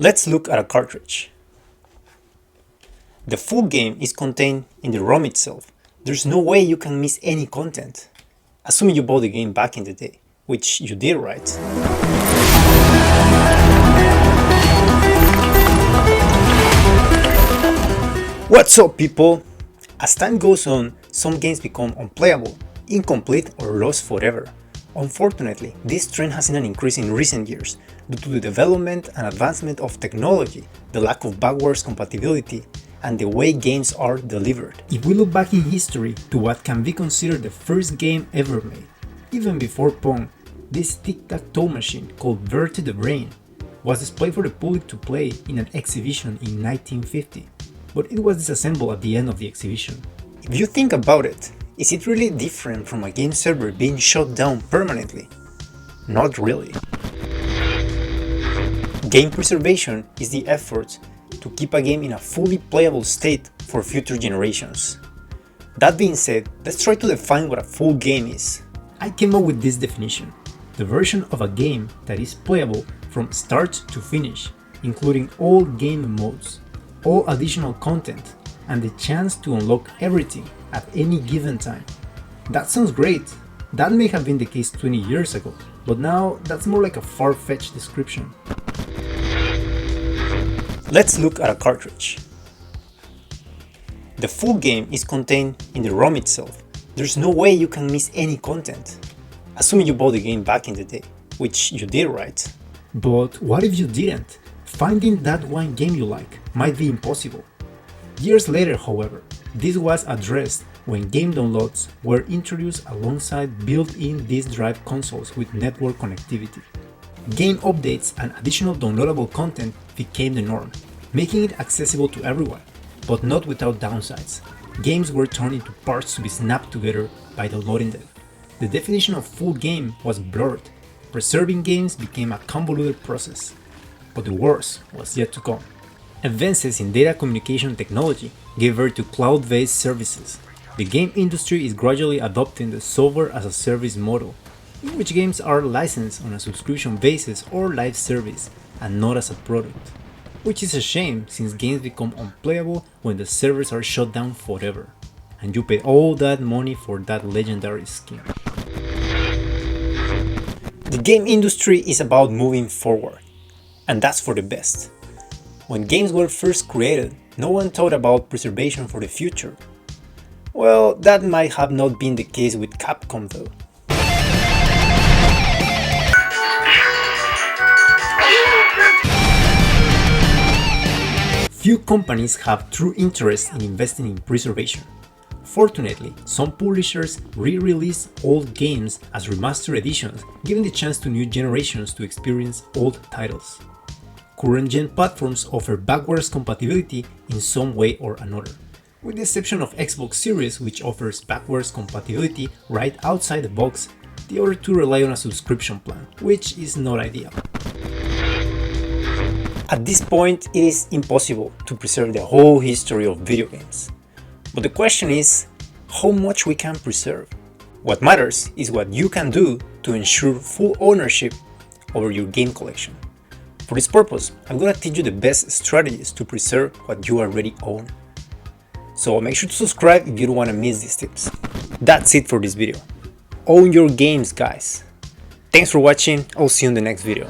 Let's look at a cartridge. The full game is contained in the ROM itself. There's no way you can miss any content. Assuming you bought the game back in the day, which you did, right? What's up, people? As time goes on, some games become unplayable, incomplete, or lost forever. Unfortunately, this trend has seen an increase in recent years due to the development and advancement of technology, the lack of backwards compatibility, and the way games are delivered. If we look back in history to what can be considered the first game ever made, even before Pong, this tic-tac-toe machine called Bird to the Brain was displayed for the public to play in an exhibition in 1950, but it was disassembled at the end of the exhibition. If you think about it, is it really different from a game server being shut down permanently? Not really. Game preservation is the effort to keep a game in a fully playable state for future generations. That being said, let's try to define what a full game is. I came up with this definition: the version of a game that is playable from start to finish, including all game modes, all additional content, and the chance to unlock everything at any given time. That sounds great. That may have been the case 20 years ago, but now that's more like a far-fetched description. Let's look at a cartridge. The full game is contained in the ROM itself. There's no way you can miss any content. Assuming you bought the game back in the day, which you did, right? But what if you didn't? Finding that one game you like might be impossible. Years later, however, this was addressed when game downloads were introduced alongside built-in disk drive consoles with network connectivity. Game updates and additional downloadable content became the norm, making it accessible to everyone, but not without downsides. Games were turned into parts to be snapped together by downloading them. The definition of full game was blurred. Preserving games became a convoluted process, but the worst was yet to come. Advances in data communication technology gave birth to cloud-based services. The game industry is gradually adopting the software-as-a-service model, in which games are licensed on a subscription basis or live service, and not as a product. Which is a shame, since games become unplayable when the servers are shut down forever, and you paid all that money for that legendary skin. The game industry is about moving forward, and that's for the best. When games were first created, no one thought about preservation for the future. Well, that might have not been the case with Capcom though. Few companies have true interest in investing in preservation. Fortunately, some publishers re-release old games as remastered editions, giving the chance to new generations to experience old titles. Current-gen platforms offer backwards compatibility in some way or another, with the exception of Xbox Series, which offers backwards compatibility right outside the box. The other two rely on a subscription plan, which is not ideal. At this point, it is impossible to preserve the whole history of video games. But the question is, how much we can preserve? What matters is what you can do to ensure full ownership over your game collection. For this purpose, I'm gonna teach you the best strategies to preserve what you already own. So make sure to subscribe if you don't wanna miss these tips. That's it for this video. Own your games, guys. Thanks for watching, I'll see you in the next video.